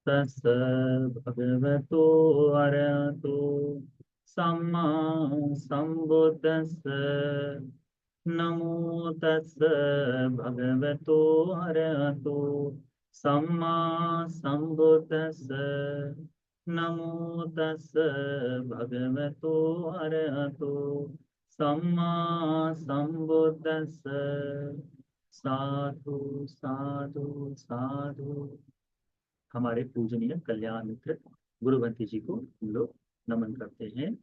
तस् भगवतो अरहतो सम्मा सम्बुद्धस्स। नमो तस् भगवतो अरहतो सम्मा सम्बुद्धस्स। नमो तस् भगवतो अरहतो सम्मा सम्बुद्धस्स। साधु साधु साधु। हमारे पूजनीय कल्याण मित्र गुरुवंती जी को हम लोग नमन करते हैं।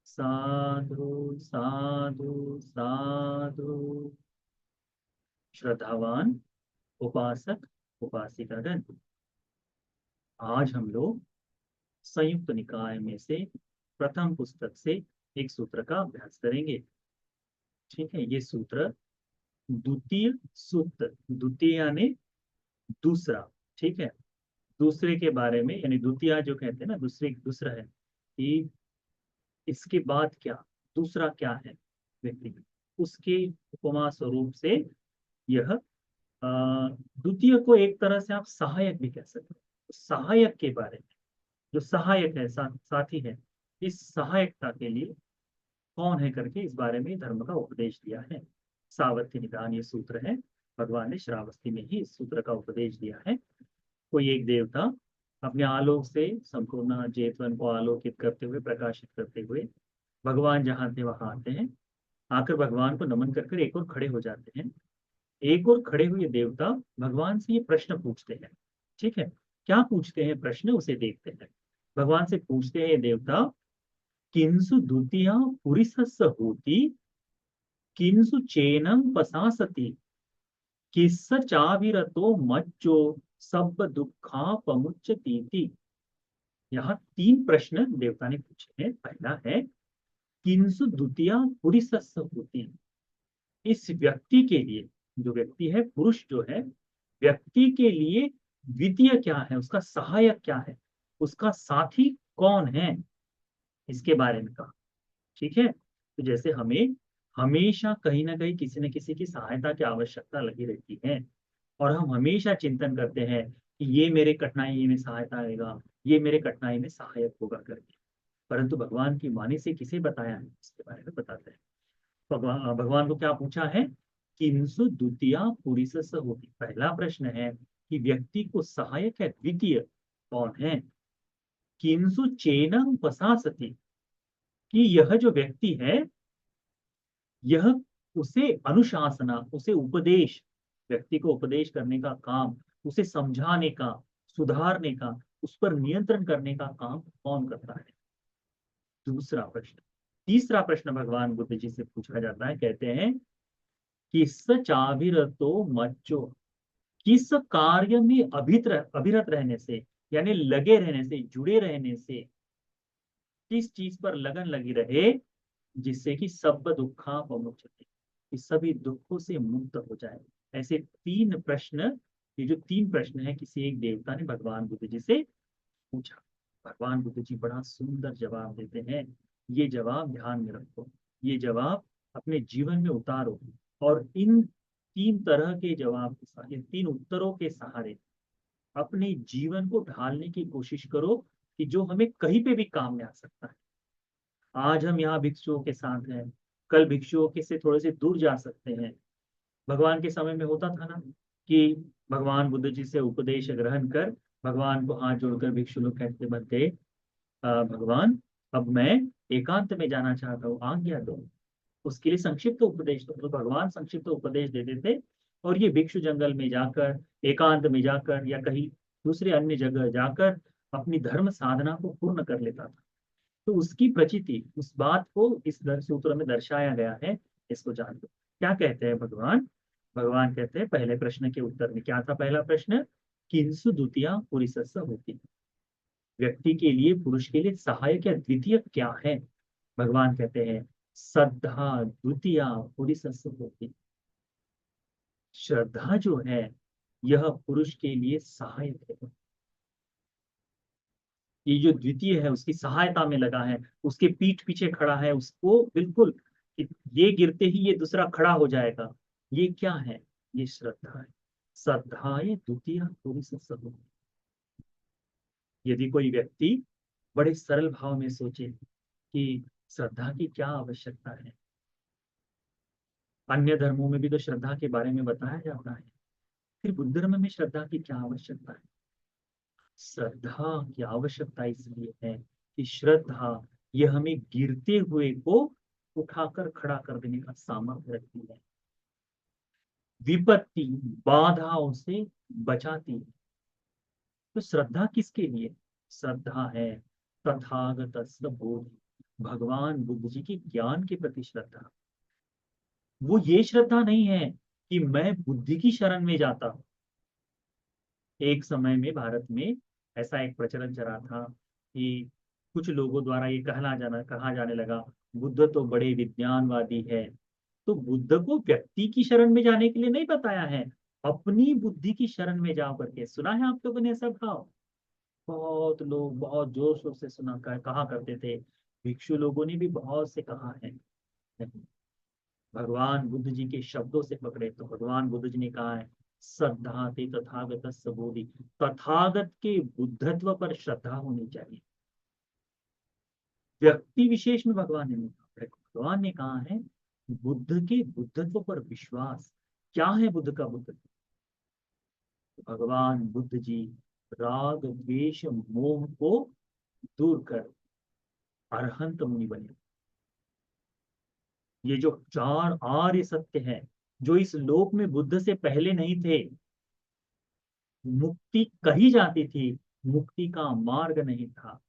साधु साधु साधु। श्रद्धावान उपासक उपासिकागण, आज हम लोग संयुक्त निकाय में से प्रथम पुस्तक से एक सूत्र का अभ्यास करेंगे। ठीक है, ये सूत्र द्वितीय सूत्र, द्वितीय यानी दूसरा। ठीक है, दूसरे के बारे में, यानी द्वितीय जो कहते हैं ना, दूसरे दूसरा है कि इसके बाद क्या, दूसरा क्या है व्यक्ति में, उसके उपमा स्वरूप से यह द्वितीय को एक तरह से आप सहायक भी कह सकते हैं। सहायक के बारे में, जो सहायक है, साथी है, इस सहायकता के लिए कौन है करके इस बारे में धर्म का उपदेश दिया है। सावर्थ्य निदान ये सूत्र है। भगवान ने श्रावस्ती में ही इस सूत्र का उपदेश दिया है। कोई एक देवता अपने आलोक से संपूर्ण जेतवन को आलोकित करते हुए, प्रकाशित करते हुए भगवान जहाँ थे वहां आते हैं। आकर भगवान को नमन कर एक और खड़े हो जाते हैं। एक और खड़े हुए देवता भगवान से ये प्रश्न पूछते हैं। ठीक है, क्या पूछते हैं प्रश्न, उसे देखते हैं। भगवान से पूछते हैं देवता, किंसु द्वितीया पुरिसस्स होती, किंसु चैनम पसासति, किस्स चाविरतो मज्जो सब दुखापमुच्यतीति। यहाँ तीन प्रश्न देवता ने पूछे हैं। पहला है, किंसु द्वितीया पुरिसस्स होती, इस व्यक्ति के लिए, जो व्यक्ति है, पुरुष जो है, व्यक्ति के लिए द्वितीय क्या है, उसका सहायक क्या है, उसका साथी कौन है, इसके बारे में कहा। ठीक है, तो जैसे हमें हमेशा कहीं ना कहीं किसी न किसी की सहायता की आवश्यकता लगी रहती है, और हम हमेशा चिंतन करते हैं कि ये मेरे कठिनाई में सहायता आएगा, ये मेरे कठिनाई में सहायक होगा करके। परंतु भगवान की वाणी से किसे बताया है, इसके बारे में बताते हैं। भगवान को क्या पूछा है, किंसु द्वितीया पुरिसस होती। पहला प्रश्न है कि व्यक्ति को सहायक है द्वितीय कौन है। किंसु चेनम पसासति, कि यह जो व्यक्ति है, यह उसे अनुशासना, उसे उपदेश, व्यक्ति को उपदेश करने का काम, उसे समझाने का, सुधारने का, उस पर नियंत्रण करने का काम कौन करता है। दूसरा प्रश्न। तीसरा प्रश्न भगवान बुद्ध जी से पूछा जाता है, कहते हैं, किस चाविरतो मच्चो, किस कार्य में अभिरत रहने से, यानी लगे रहने से, जुड़े रहने से, किस चीज पर लगन लगी रहे, जिससे कि सब दुखा विमुच्यते, कि सभी दुखों से मुक्त हो जाए। ऐसे तीन प्रश्न, ये जो तीन प्रश्न है, किसी एक देवता ने भगवान बुद्ध जी से पूछा। भगवान बुद्ध जी बड़ा सुंदर जवाब देते हैं। ये जवाब ध्यान में रखो, ये जवाब अपने जीवन में उतारो, और इन तीन तरह के जवाब के साथ, इन तीन उत्तरों के सहारे अपने जीवन को ढालने की कोशिश करो, कि जो हमें कहीं पे भी काम में आ सकता है। आज हम यहाँ भिक्षुओं के साथ हैं, कल भिक्षुओं के से थोड़े से दूर जा सकते हैं। भगवान के समय में होता था ना, कि भगवान बुद्ध जी से उपदेश ग्रहण कर भगवान को हाथ जोड़कर भिक्षु लोग कहते बनते, भगवान अब मैं एकांत में जाना चाहता हूँ, आज्ञा दो। उसके लिए संक्षिप्त उपदेश दो। तो भगवान संक्षिप्त उपदेश देते थे, और ये भिक्षु जंगल में जाकर, एकांत में जाकर, या कहीं दूसरे अन्य जगह जाकर अपनी धर्म साधना को पूर्ण कर लेता था। तो उसकी प्रचिति, उस बात को इस सूत्र में दर्शाया गया है। इसको जान लो क्या कहते हैं भगवान। भगवान कहते हैं, पहले प्रश्न के उत्तर में क्या था, पहला प्रश्न, किंसु द्वितीया पुरिसस्स होती, व्यक्ति के लिए, पुरुष के लिए सहायक या द्वितीय क्या है। भगवान कहते हैं, श्रद्धा द्वितीया पुरिसस्स होती, श्रद्धा जो है, यह पुरुष के लिए सहायक है। ये जो द्वितीय है, उसकी सहायता में लगा है, उसके पीठ पीछे खड़ा है, उसको बिल्कुल कि ये गिरते ही ये दूसरा खड़ा हो जाएगा। ये क्या है, ये श्रद्धा है। श्रद्धा ये द्वितीय पुरुष सब। यदि कोई व्यक्ति बड़े सरल भाव में सोचे कि श्रद्धा की क्या आवश्यकता है, अन्य धर्मों में भी तो श्रद्धा के बारे में बताया जाता है, फिर बुद्ध धर्म में श्रद्धा की क्या आवश्यकता है? श्रद्धा की आवश्यकता इसलिए है कि श्रद्धा यह हमें गिरते हुए को उठाकर खड़ा कर देने का सामर्थ्य रखती है, विपत्ति बाधाओं से बचाती है। तो श्रद्धा किसके लिए? श्रद्धा है तथागत बोध, भगवान बुद्ध जी के ज्ञान के प्रति श्रद्धा। वो ये श्रद्धा नहीं है कि मैं बुद्धि की शरण में जाता हूं। एक समय में भारत में ऐसा एक प्रचलन चला था कि कुछ लोगों द्वारा ये कहा जाने लगा, बुद्ध तो बड़े विज्ञानवादी है। तो बुद्ध को व्यक्ति की शरण में जाने के लिए नहीं बताया है, अपनी बुद्धि की शरण में जाओ करके। सुना है आप लोगों ने ऐसा भाव? बहुत लोग बहुत जोर शोर से कहा करते थे। भिक्षु लोगों ने भी बहुत से कहा है। नहीं, भगवान बुद्ध जी के शब्दों से पकड़े तो भगवान बुद्ध जी ने कहा है, श्रद्धाते तथागत बोधि, तथागत के बुद्धत्व पर श्रद्धा होनी चाहिए। व्यक्ति विशेष में भगवान ने नहीं कहा, भगवान ने कहा है बुद्ध के बुद्धत्व पर विश्वास। क्या है बुद्ध का बुद्धत्व? भगवान बुद्ध जी राग द्वेष मोह को दूर कर अरहंत मुनि बने। ये जो चार आर्य सत्य है जो इस लोक में बुद्ध से पहले नहीं थे, मुक्ति कही जाती थी, मुक्ति का मार्ग नहीं था,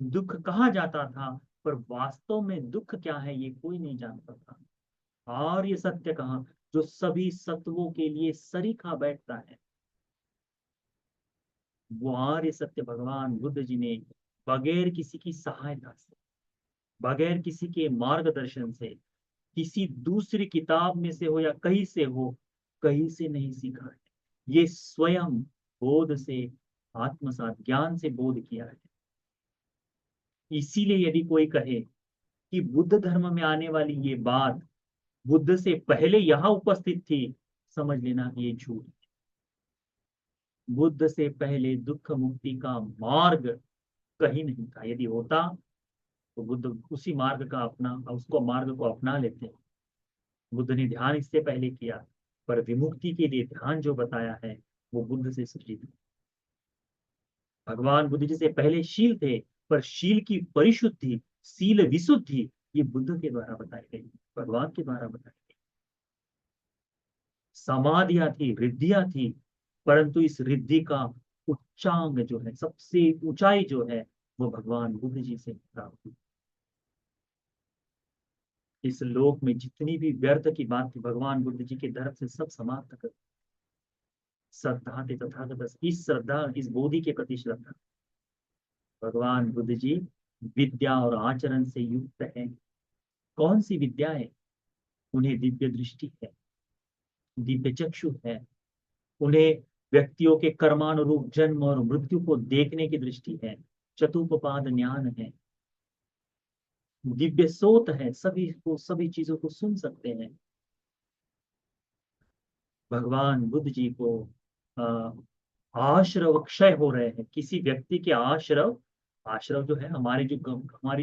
दुख कहा जाता था, पर वास्तव में दुख क्या है ये कोई नहीं जानता था। आर्य सत्य कहा जो सभी सत्वों के लिए सरीखा बैठता है, वो आर्य सत्य भगवान बुद्ध जी ने बगैर किसी की सहायता से, बगैर किसी के मार्गदर्शन से, किसी दूसरी किताब में से हो या कहीं से हो, कहीं से नहीं सीखा है। ये स्वयं बोध से, आत्मसात ज्ञान से बोध किया है। इसीलिए यदि कोई कहे कि बुद्ध धर्म में आने वाली ये बात बुद्ध से पहले यहाँ उपस्थित थी, समझ लेना कि ये झूठ है। बुद्ध से पहले दुख मुक्ति का मार्ग कहीं नहीं था। यदि होता तो बुद्ध उसी मार्ग का अपना उसको मार्ग को अपना लेते। बुद्ध ने ध्यान इससे पहले किया, पर विमुक्ति के लिए ध्यान जो बताया है वो बुद्ध से सृजित है। भगवान बुद्ध जी से पहले शील थे, पर शील की परिशुद्धि, शील विशुद्धि ये बुद्ध के द्वारा बताई गई, भगवान के द्वारा बताई गई। समाधियां थी, रिद्धियां थी, परंतु इस रिद्धि का उच्चांग जो है, सबसे ऊंचाई जो है, वो भगवान बुद्ध जी से प्राप्त हुई। इस लोक में जितनी भी व्यर्थ की बात थी भगवान बुद्ध जी के तरफ से सब समाप्त कर। श्रद्धा थे तथागत, इस श्रद्धा, इस बोधि के प्रति श्रद्धा। भगवान बुद्ध जी विद्या और आचरण से युक्त है। कौन सी विद्या है? उन्हें दिव्य दृष्टि है, दिव्य चक्षु है, उन्हें व्यक्तियों के कर्मानुरूप जन्म और मृत्यु को देखने की दृष्टि है, चतुपपाद ज्ञान है, दिव्य सोत है, सभी को सभी चीजों को सुन सकते हैं। भगवान बुद्ध जी को आश्रव क्षय हो रहे हैं। किसी व्यक्ति के आश्रव, आश्रव जो है हमारी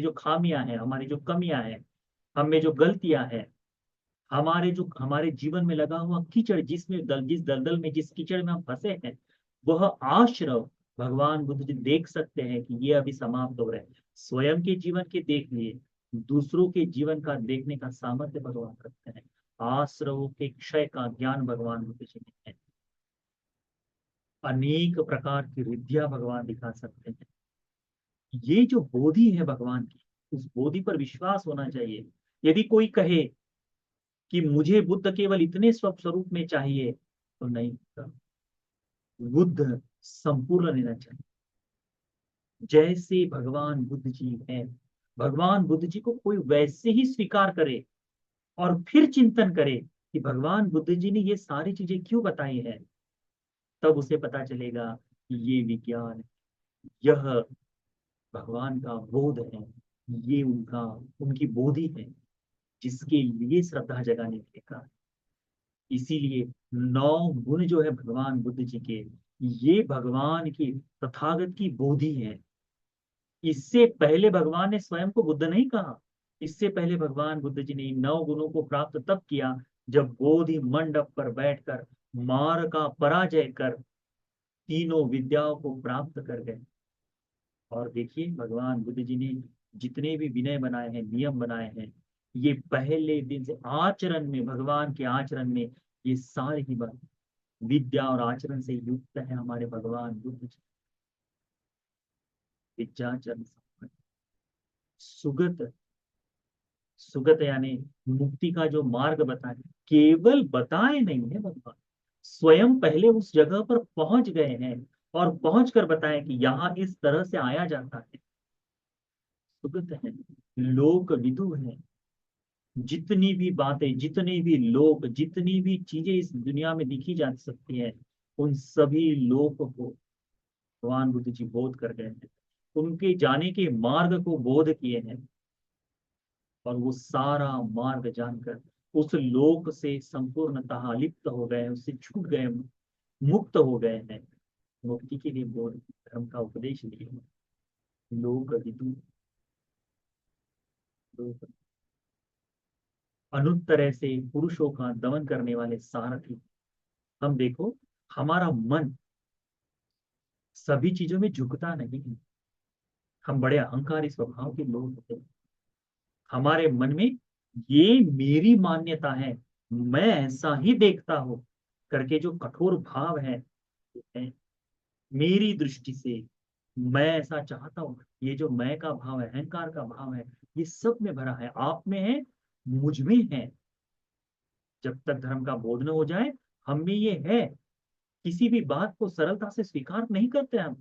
जो खामियां हैं, हमारी जो कमियां हैं, हमें जो गलतियां हैं, हमारे जीवन में लगा हुआ कीचड़, जिस दलदल में, जिस कीचड़ में हम फंसे हैं, वह आश्रव भगवान बुद्ध जी देख सकते हैं कि ये अभी समाप्त हो रहे हैं। स्वयं के जीवन के देख लिए, दूसरों के जीवन का देखने का सामर्थ्य भगवान रखते हैं। आश्रवों के क्षय का ज्ञान भगवान बुद्ध जी में है। अनेक प्रकार की रिद्धियां भगवान दिखा सकते हैं। ये जो बोधि है भगवान की, उस बोधि पर विश्वास होना चाहिए। यदि कोई कहे कि मुझे बुद्ध केवल इतने स्वरूप में चाहिए, तो नहीं होता। बुद्ध संपूर्ण लेना चाहिए, जैसे भगवान बुद्ध जी हैं। भगवान बुद्ध जी को कोई वैसे ही स्वीकार करे और फिर चिंतन करे कि भगवान बुद्ध जी ने ये सारी चीजें क्यों बताई है, तब उसे पता चलेगा कि ये विज्ञान है, यह भगवान का बोध है, ये उनकी बोधि है, जिसके लिए श्रद्धा जगाने के कारण। इसीलिए 9 गुण जो है भगवान बुद्ध जी के, ये भगवान की, तथागत की बोधि है। इससे पहले भगवान ने स्वयं को बुद्ध नहीं कहा। इससे पहले भगवान बुद्ध जी ने इन 9 गुणों को प्राप्त तब किया जब बोधि मंडप पर बैठकर मार का पराजय कर तीनों विद्याओं को प्राप्त कर गए। और देखिए भगवान बुद्ध जी ने जितने भी विनय बनाए हैं, नियम बनाए हैं, ये पहले दिन से आचरण में, भगवान के आचरण में ये सारी ही बात विद्या और आचरण से युक्त है हमारे भगवान बुद्ध जी। विद्याचरण संपन्न, सुगत, सुगत यानी मुक्ति का जो मार्ग बताए, केवल बताए नहीं है भगवान, स्वयं पहले उस जगह पर पहुंच गए हैं और पहुंच कर बताए कि यहाँ इस तरह से आया जाता है। सुगत है, लोक विदु है। जितनी भी बातें, जितने भी लोग, जितनी भी चीजें इस दुनिया में दिखी जा सकती हैं, उन सभी लोक को भगवान बुद्ध जी बोध कर गए हैं, उनके जाने के मार्ग को बोध किए हैं। और वो सारा मार्ग जानकर उस लोक से संपूर्णतः लिप्त हो गए, उससे छूट गए, मुक्त हो गए हैं। मुक्ति के लिए बोध धर्म का उपदेश दिए हैं। लोक विदु, लोक अनुत्तरय से पुरुषों का दमन करने वाले सारथी। हम देखो, हमारा मन सभी चीजों में झुकता नहीं है। हम बड़े अहंकारी स्वभाव के लोग होते हैं। हमारे मन में ये मेरी मान्यता है, मैं ऐसा ही देखता हूँ करके जो कठोर भाव है, मेरी दृष्टि से मैं ऐसा चाहता हूँ, ये जो मैं का भाव है, अहंकार का भाव है, ये सब में भरा है, आप में है, मुझ में है। जब तक धर्म का बोध न हो जाए, हम में ये है, किसी भी बात को सरलता से स्वीकार नहीं करते हम।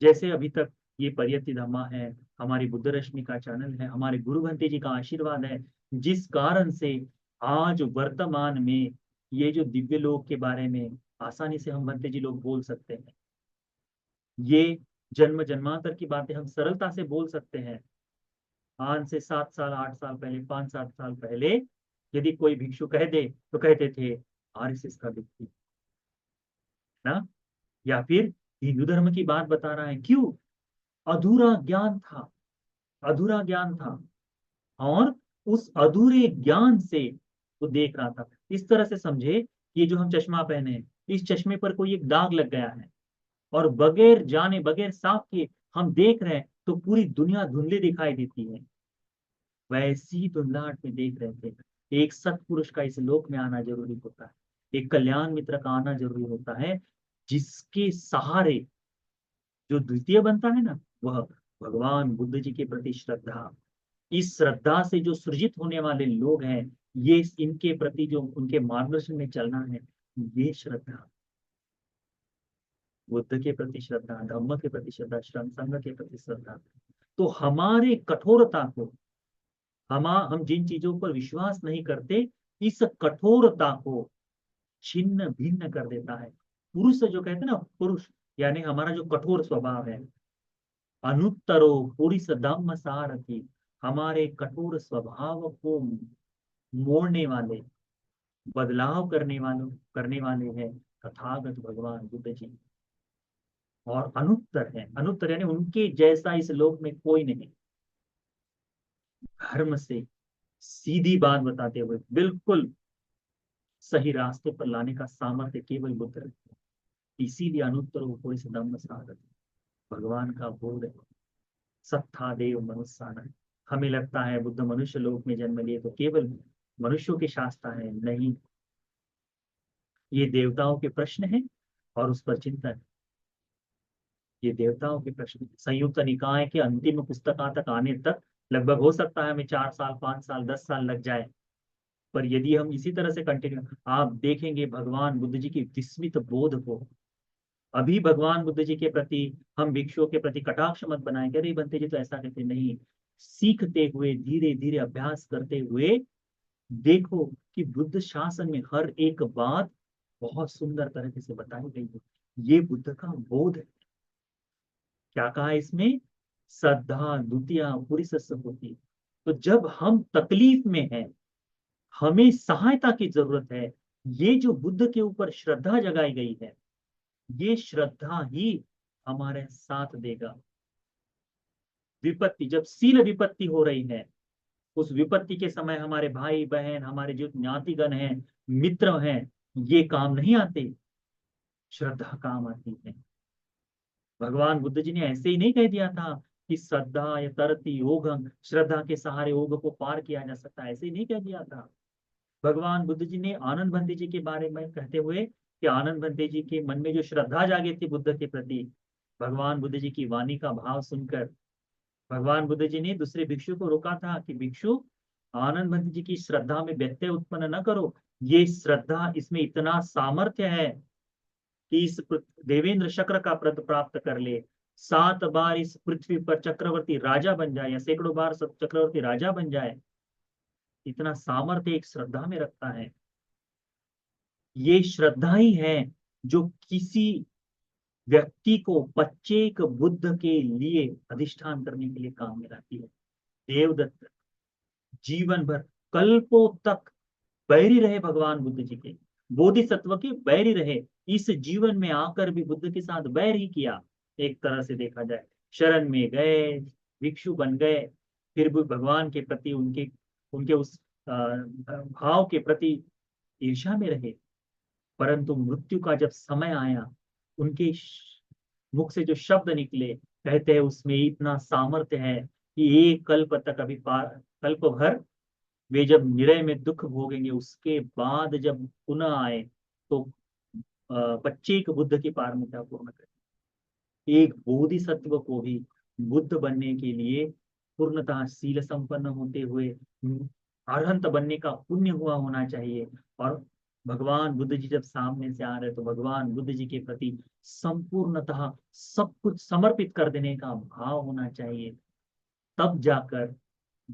जैसे अभी तक ये परियति धम्मा है, हमारी बुद्ध रश्मि का चैनल है, हमारे गुरु भंते जी का आशीर्वाद है, जिस कारण से आज वर्तमान में ये जो दिव्य लोक के बारे में आसानी से हम भंते जी लोग बोल सकते हैं। ये जन्म जन्मांतर की बातें हम सरलता से बोल सकते हैं। आज से 7 साल, 8 साल पहले, 5-7 साल पहले यदि कोई भिक्षु कह दे तो कहते थे आरएसएस का व्यक्ति ना, या फिर हिंदू धर्म की बात बता रहा है। क्यों? अधूरा ज्ञान था, अधूरा ज्ञान था। और उस अधूरे ज्ञान से वो देख रहा था। इस तरह से समझे, ये जो हम चश्मा पहने हैं, इस चश्मे पर कोई एक दाग लग गया है और बगैर जाने, बगैर साफ किए हम देख रहे हैं तो पूरी दुनिया धुंधली दिखाई देती है। वैसी धुंधलाहट में देख रहे थे। एक सत्पुरुष का इस लोक में आना जरूरी होता है, एक कल्याण मित्र का आना जरूरी होता है, जिसके सहारे जो द्वितीय बनता है ना, वह भगवान बुद्ध जी के प्रति श्रद्धा। इस श्रद्धा से जो सृजित होने वाले लोग हैं, ये इनके प्रति जो उनके मार्गदर्शन में चलना है, ये श्रद्धा, बुद्ध के प्रति श्रद्धा, धम्म के प्रति श्रद्धा, श्रम संघ के प्रति श्रद्धा। तो हमारे कठोरता को, हम जिन चीजों पर विश्वास नहीं करते, इस कठोरता को छिन्न भिन्न कर देता है। पुरुष जो कहते हैं ना, पुरुष यानी हमारा जो कठोर स्वभाव है, अनुत्तरो पुरुष धम्म सारथी, हमारे कठोर स्वभाव को मोड़ने वाले, बदलाव करने वाले हैं तथागत भगवान बुद्ध जी। और अनुत्तर है, अनुत्तर यानी उनके जैसा इस लोक में कोई नहीं। धर्म से सीधी बात बताते हुए बिल्कुल सही रास्ते पर लाने का सामर्थ्य केवल बुद्ध रखते हैं। इसीलिए अनुत्तर कोई धम्म साधक, भगवान का बोध है, सत्ता देव मनुष्य। हमें लगता है बुद्ध मनुष्य लोक में जन्म लिए तो केवल मनुष्यों की शास्त्र है, नहीं, ये देवताओं के प्रश्न है और उस पर चिंतन। ये देवताओं के प्रश्न संयुक्त निकाय के अंतिम पुस्तका तक आने तक लगभग हो सकता है हमें 4 साल, 5 साल, 10 साल लग जाए। पर यदि हम इसी तरह से कंटिन्यू, आप देखेंगे भगवान बुद्ध जी की विस्मित बोध को। अभी भगवान बुद्ध जी के प्रति हम भिक्षुओं के प्रति कटाक्ष मत बनाए, अरे बनते जी तो ऐसा कहते नहीं। सीखते हुए, धीरे धीरे अभ्यास करते हुए देखो कि बुद्ध शासन में हर एक बात बहुत सुंदर तरीके से बताई गई है। ये बुद्ध का बोध है। क्या कहा इसमें? श्रद्धा द्वितीय पूरी सत्संग होती। तो जब हम तकलीफ में हैं, हमें सहायता की जरूरत है, ये जो बुद्ध के ऊपर श्रद्धा जगाई गई है, ये श्रद्धा ही हमारे साथ देगा। विपत्ति, जब शील विपत्ति हो रही है, उस विपत्ति के समय हमारे भाई बहन, हमारे जो ज्ञातिगण हैं, मित्र हैं, ये काम नहीं आते, श्रद्धा काम आती है। भगवान बुद्ध जी ने ऐसे ही नहीं कह दिया था कि श्रद्धा या तरती ओघम, श्रद्धा के सहारे ओघ को पार किया जा सकता है, ऐसे ही नहीं कह दिया था। भगवान बुद्ध जी ने आनंद बंदी जी के बारे में कहते हुए कि आनंद बंदी जी के मन में जो श्रद्धा जागी थी बुद्ध के प्रति, भगवान बुद्ध जी की वाणी का भाव सुनकर भगवान बुद्ध जी ने दूसरे भिक्षु को रोका था कि भिक्षु, आनंद बंदी जी की श्रद्धा में व्यत्यय उत्पन्न न करो। ये श्रद्धा, इसमें इतना सामर्थ्य है कि इस देवेंद्र चक्र का पद प्राप्त कर ले, 7 बार इस पृथ्वी पर चक्रवर्ती राजा बन जाए, या सैकड़ों बार सब चक्रवर्ती राजा बन जाए। इतना सामर्थ्य एक श्रद्धा में रखता है। ये श्रद्धा ही है जो किसी व्यक्ति को प्रत्येक बुद्ध के लिए अधिष्ठान करने के लिए काम में लाती है। देवदत्त जीवन भर, कल्पों तक बैरी रहे भगवान बुद्ध जी के, बोधिसत्व के बैरी रहे, इस जीवन में आकर भी बुद्ध के साथ बैर ही किया। एक तरह से देखा जाए, शरण में गए, भिक्षु बन गए, फिर भी भगवान के प्रति उनके उनके उस भाव के प्रति ईर्ष्या में रहे। परंतु मृत्यु का जब समय आया, उनके मुख से जो शब्द निकले, कहते हैं उसमें इतना सामर्थ्य है कि एक कल्प तक, अभी कल्प भर वे जब निरय में दुख भोगेंगे, उसके बाद जब पुनः आए तो बच्चे के बुद्ध की पारमिता पूर्ण करें। एक बोधिसत्व को भी बुद्ध बनने के लिए पूर्णतः शील संपन्न होते हुए अरहंत बनने का पुण्य हुआ होना चाहिए। और भगवान बुद्ध जी जब सामने से आ रहे, तो भगवान बुद्ध जी के प्रति संपूर्णतः सब कुछ समर्पित कर देने का भाव होना चाहिए। तब जाकर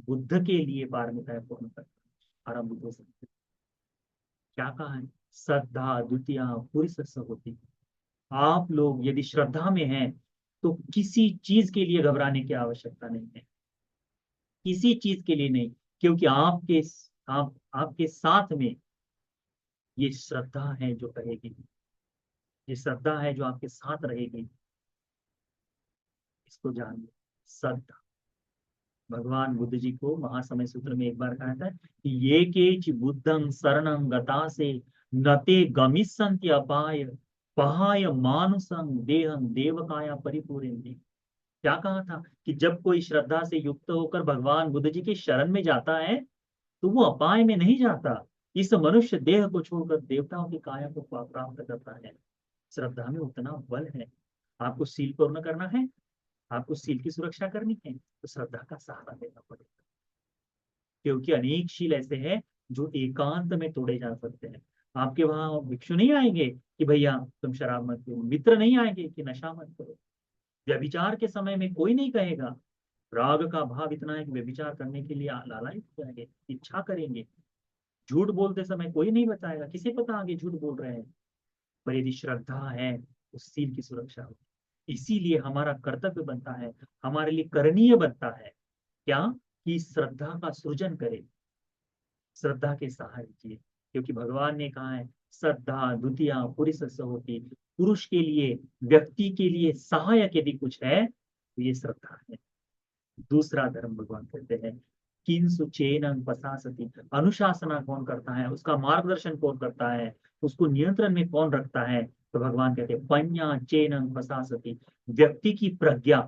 बुद्ध के लिए पारमिताएं पूर्ण कर आरंभ हो सकती है। क्या कहा है? श्रद्धा द्वितीय पुरुष होती। आप लोग यदि श्रद्धा में हैं तो किसी चीज के लिए घबराने की आवश्यकता नहीं है, किसी चीज के लिए नहीं, क्योंकि आपके साथ में ये श्रद्धा है जो कहेगी, ये श्रद्धा है जो आपके साथ रहेगी। इसको जानिए, श्रद्धा। भगवान बुद्ध जी को महासमय सूत्र में एक बार कहा था कि ये केच बुद्धं शरणं गता से नते गमिष्यन्ति अपाय पहाय मानुषं देहं देवकाया परिपूरेन्ति। क्या कहा था कि जब कोई श्रद्धा से युक्त होकर भगवान बुद्ध जी की शरण में जाता है तो वो अपाय में नहीं जाता, इस मनुष्य देह को छोड़कर देवताओं की काया को प्राप्त करता है। श्रद्धा में उतना बल है। आपको सील पूर्ण करना है, आपको सील की सुरक्षा करनी है, तो श्रद्धा का सहारा लेना पड़ेगा। क्योंकि अनेक शील ऐसे हैं जो एकांत में तोड़े जा सकते हैं। आपके वहां भिक्षु नहीं आएंगे कि भैया तुम शराब मत पियो, मित्र नहीं आएंगे कि नशा मत करो। व्यभिचार के समय में कोई नहीं कहेगा। राग का भाव इतना है कि व्यभिचार करने के लिए लालायित हो जाएंगे, इच्छा करेंगे। झूठ बोलते समय कोई नहीं बताएगा, किसे पता आगे झूठ बोल रहे हैं। पर यदि श्रद्धा है तो सील की सुरक्षा होगी। इसीलिए हमारा कर्तव्य बनता है, हमारे लिए करणीय बनता है क्या, कि श्रद्धा का सृजन करे, श्रद्धा के सहारे किए। क्योंकि भगवान ने कहा है श्रद्धा द्वितीय पुरुष होती। पुरुष के लिए, व्यक्ति के लिए सहायक यदि कुछ है तो ये श्रद्धा है। दूसरा धर्म भगवान कहते हैं किंसु चेनं पसासति, अनुशासना कौन करता है, उसका मार्गदर्शन कौन करता है, उसको नियंत्रण में कौन रखता है, तो भगवान कहते हैं पन्या चेनं पसासति, व्यक्ति की प्रज्ञा।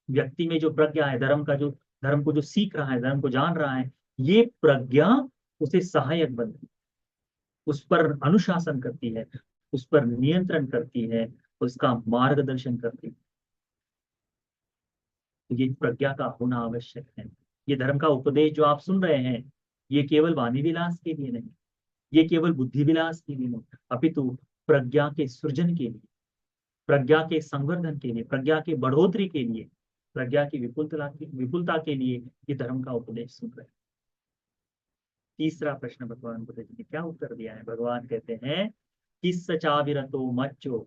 व्यक्ति में जो प्रज्ञा है, धर्म को जो सीख रहा है, धर्म को जान रहा है, ये प्रज्ञा उसे सहायक बनती है, उस पर अनुशासन करती है, उस पर नियंत्रण करती है, उसका मार्गदर्शन करती है। तो ये प्रज्ञा का होना आवश्यक है। ये धर्म का उपदेश जो आप सुन रहे हैं, ये केवल वाणी विलास के लिए नहीं, ये केवल बुद्धि विलास के लिए नहीं, अपितु प्रज्ञा के सृजन के लिए, प्रज्ञा के संवर्धन के लिए, प्रज्ञा के बढ़ोतरी के लिए, प्रज्ञा की विपुलता के लिए ये धर्म का उपदेश सुन रहे हैं। तीसरा प्रश्न भगवान बुद्ध जी ने क्या उत्तर दिया है? भगवान कहते हैं किस चाविरतो मच्चो,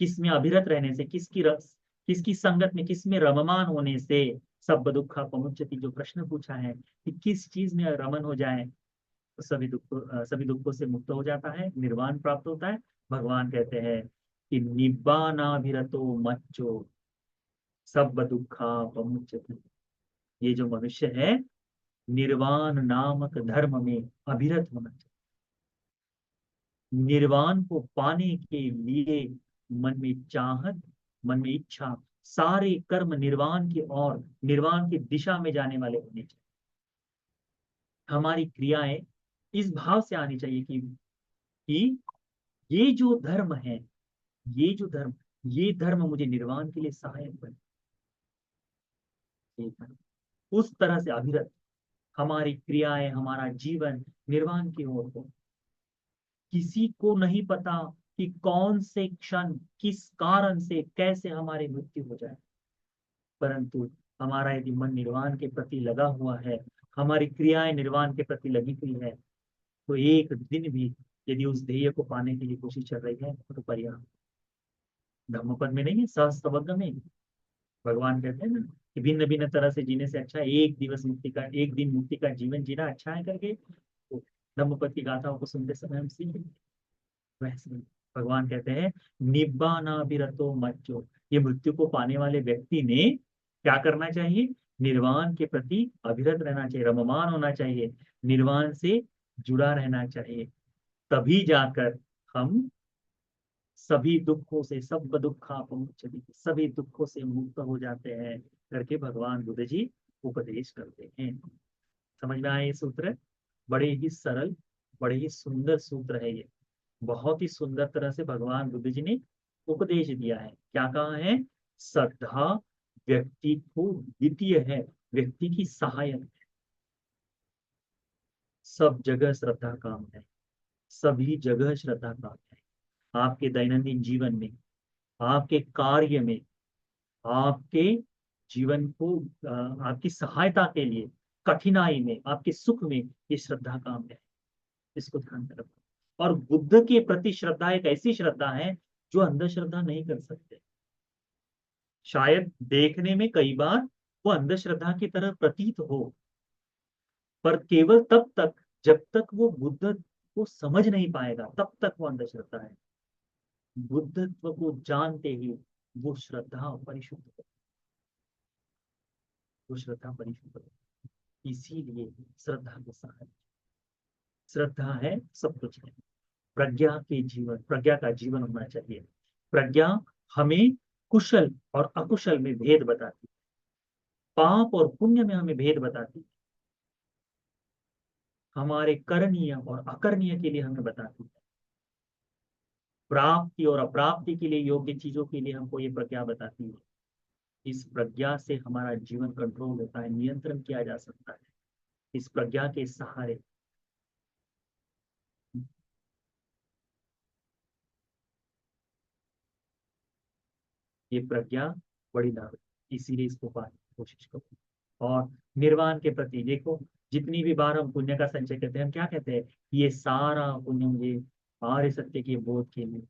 किस में अभिरत रहने से, किसकी संगत में, किस में रममान होने से सब दुख पमुच्यति। जो प्रश्न पूछा है कि किस चीज में रमन हो जाए तो सभी दुखों से मुक्त हो जाता है, निर्वाण प्राप्त होता है। भगवान कहते हैं कि निब्बानाभिरतो मच्चो सब दुखा पमुच्यते। ये जो मनुष्य है निर्वाण नामक धर्म में अभिरत होना चाहिए। निर्वाण को पाने के लिए मन में चाहत, मन में इच्छा, सारे कर्म निर्वाण की ओर, निर्वाण की दिशा में जाने वाले होने चाहिए। हमारी क्रियाएं इस भाव से आनी चाहिए कि ये जो धर्म है, ये जो धर्म, ये धर्म मुझे निर्वाण के लिए सहायक बने। ये धर्म उस तरह से अभिरत हमारी क्रियाएं, हमारा जीवन निर्वाण की ओर हो। किसी को नहीं पता कि कौन से क्षण किस कारण से कैसे हमारी मृत्यु हो जाए, परंतु हमारा यदि मन निर्वाण के प्रति लगा हुआ है, हमारी क्रियाएं निर्वाण के प्रति लगी हुई है, तो एक दिन भी यदि उस ध्येय को पाने के लिए कोशिश चल रही है तो पर्याप्त। धम्मपद में नहीं है, सहस्त्रवग्र में भगवान कहते हैं ना कि भिन्न भिन्न तरह से जीने से अच्छा है एक दिवस मुक्ति का, एक दिन मुक्ति का जीवन जीना अच्छा है करके। तो धम्मपद की गाथाओं को सुनते समय हम सीखें। वैसे ही भगवान कहते हैं निब्बानाभिरतो मच्चो, ये मृत्यु को पाने वाले व्यक्ति ने क्या करना चाहिए? निर्वाण के प्रति अभिरत रहना चाहिए, रममान होना चाहिए, निर्वाण से जुड़ा रहना चाहिए। तभी जाकर हम सभी दुखों से, सब दुखा पमुच्यते, सभी दुखों से मुक्त हो जाते हैं करके भगवान बुद्ध जी उपदेश करते हैं। समझ में आए ये सूत्र? बड़े ही सरल, बड़े ही सुंदर सूत्र है ये। बहुत ही सुंदर तरह से भगवान बुद्ध जी ने उपदेश दिया है। क्या कहा है? श्रद्धा व्यक्ति को द्वितीय है, व्यक्ति की सहायक है। सब जगह श्रद्धा काम है, सभी जगह श्रद्धा काम है। आपके दैनंदिन जीवन में, आपके कार्य में, आपके जीवन को आपकी सहायता के लिए, कठिनाई में, आपके सुख में ये श्रद्धा काम है। इसको ध्यान में रखो। और बुद्ध के प्रति श्रद्धा एक ऐसी श्रद्धा है जो अंधश्रद्धा नहीं कर सकते। शायद देखने में कई बार वो अंधश्रद्धा की तरह प्रतीत हो, पर केवल तब तक जब तक वो बुद्ध को समझ नहीं पाएगा, तब तक वो अंधश्रद्धा है। बुद्धत्व को जानते ही वो श्रद्धा परिशुद्ध हो, वो श्रद्धा परिशुद्ध हो। इसीलिए श्रद्धा के साथ, श्रद्धा है सब कुछ है। प्रज्ञा के जीवन, प्रज्ञा का जीवन होना चाहिए। प्रज्ञा हमें कुशल और अकुशल में भेद बताती है, पाप और पुण्य में हमें भेद बताती है, हमारे करणीय और अकरणीय के लिए हमें बताती है, प्राप्ति और अप्राप्ति के लिए, योग्य चीजों के लिए हमको ये प्रज्ञा बताती है। इस प्रज्ञा से हमारा जीवन कंट्रोल होता है, नियंत्रण किया जा सकता है इस प्रज्ञा के सहारे। ये प्रज्ञा बड़ी लाभ है, इसीलिए इसको पाने की कोशिश करो। और निर्वाण के प्रति देखो, जितनी भी बार हम पुण्य का संचय करते हैं, हम क्या कहते हैं? ये सारा पुण्य मुझे आर्य सत्य के बोध के लिए,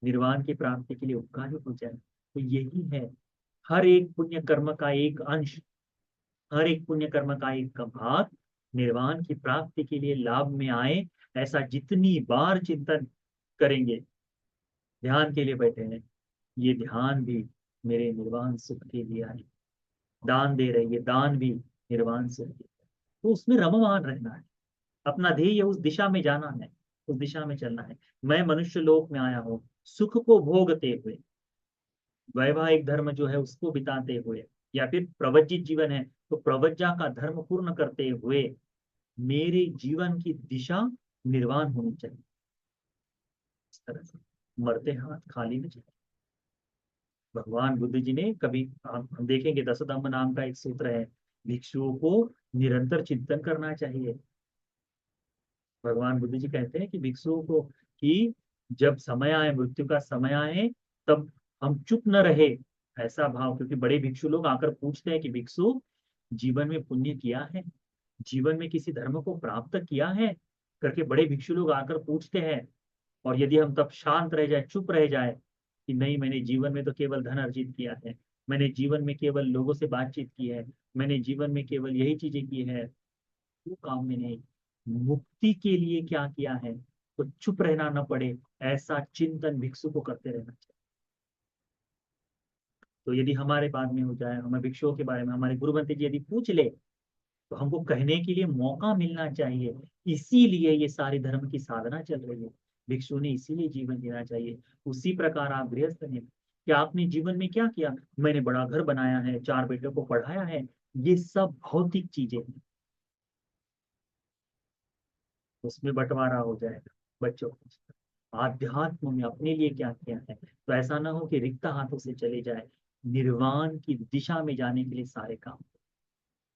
निर्वाण की प्राप्ति के लिए उपकारी हो जाए। तो यही है, हर एक पुण्य कर्म का एक अंश, हर एक पुण्य कर्म का एक भाग निर्वाण की प्राप्ति के लिए लाभ में आए, ऐसा जितनी बार चिंतन करेंगे। ध्यान के लिए बैठे हैं, ये ध्यान भी मेरे निर्वाण सुख के लिए आए। दान दे रहे, ये दान भी निर्वाण सुख के लिए। तो उसमें रममान रहना है, अपना ध्येय उस दिशा में जाना है, उस दिशा में चलना है। मैं मनुष्य लोक में आया हूँ सुख को भोगते हुए, वैवाहिक धर्म जो है उसको बिताते हुए, या फिर प्रवज्जित जीवन है तो प्रवज्जा का धर्म पूर्ण करते हुए मेरे जीवन की दिशा निर्वाण होनी चाहिए। इस तरह से मरते हाथ खाली नहीं चाहिए। भगवान बुद्ध जी ने कभी, हम देखेंगे दशधम्म नाम का एक सूत्र है, भिक्षुओं को निरंतर चिंतन करना चाहिए। भगवान बुद्ध जी कहते हैं कि भिक्षुओं को कि जब समय आए, मृत्यु का समय आए, तब हम चुप न रहे, ऐसा भाव। क्योंकि बड़े भिक्षु लोग आकर पूछते हैं कि भिक्षु, जीवन में पुण्य किया है, जीवन में किसी धर्म को प्राप्त किया है करके बड़े भिक्षु लोग आकर पूछते हैं। और यदि हम तब शांत रह जाए, चुप रह जाए कि नहीं, मैंने जीवन में तो केवल धन अर्जित किया है, मैंने जीवन में केवल लोगों से बातचीत की है, मैंने जीवन में केवल यही चीजें की है, वो काम में नहीं, मुक्ति के लिए क्या किया है, तो चुप रहना न पड़े, ऐसा चिंतन भिक्षु को करते रहना चाहिए। तो यदि हमारे बाद में हो जाए, हमें भिक्षुओं के बारे में हमारे गुरु बनते जी यदि पूछ ले, तो हमको कहने के लिए मौका मिलना चाहिए। इसीलिए ये सारी धर्म की साधना चल रही है। भिक्षु ने इसीलिए जीवन जीना चाहिए। उसी प्रकार आप गृहस्थ ने, कि आपने जीवन में क्या किया? मैंने बड़ा घर बनाया है, 4 बेटों को पढ़ाया है, ये सब भौतिक चीजें हैं। उसमें बंटवारा हो जाएगा बच्चों को। आध्यात्म में अपने लिए क्या किया है, तो ऐसा ना हो कि रिक्त हाथों से चले जाए। निर्वाण की दिशा में जाने के लिए सारे काम,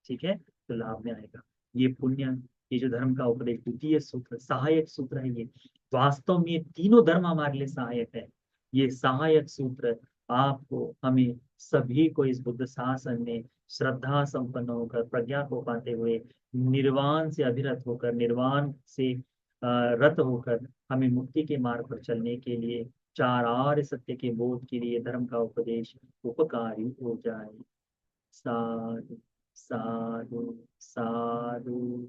ठीक है, तो लाभ में आएगा। ये पुण्य, ये जो धर्म का उपदेश, द्वितीय सूत्र, सहायक सूत्र है ये। वास्तव में ये तीनों धर्म हमारे लिए सहायक है। ये सहायक सूत्र आपको, हमें सभी को इस बुद्ध शासन में श्रद्धा संपन्न होकर, प्रज्ञा को पाते हुए, निर्वाण से अभिरत होकर, निर्वाण से रत होकर, हमें मुक्ति के मार्ग पर चलने के लिए, 4 आर्य सत्य के बोध के लिए धर्म का उपदेश उपकारी हो जाए। साधु साधु साधु।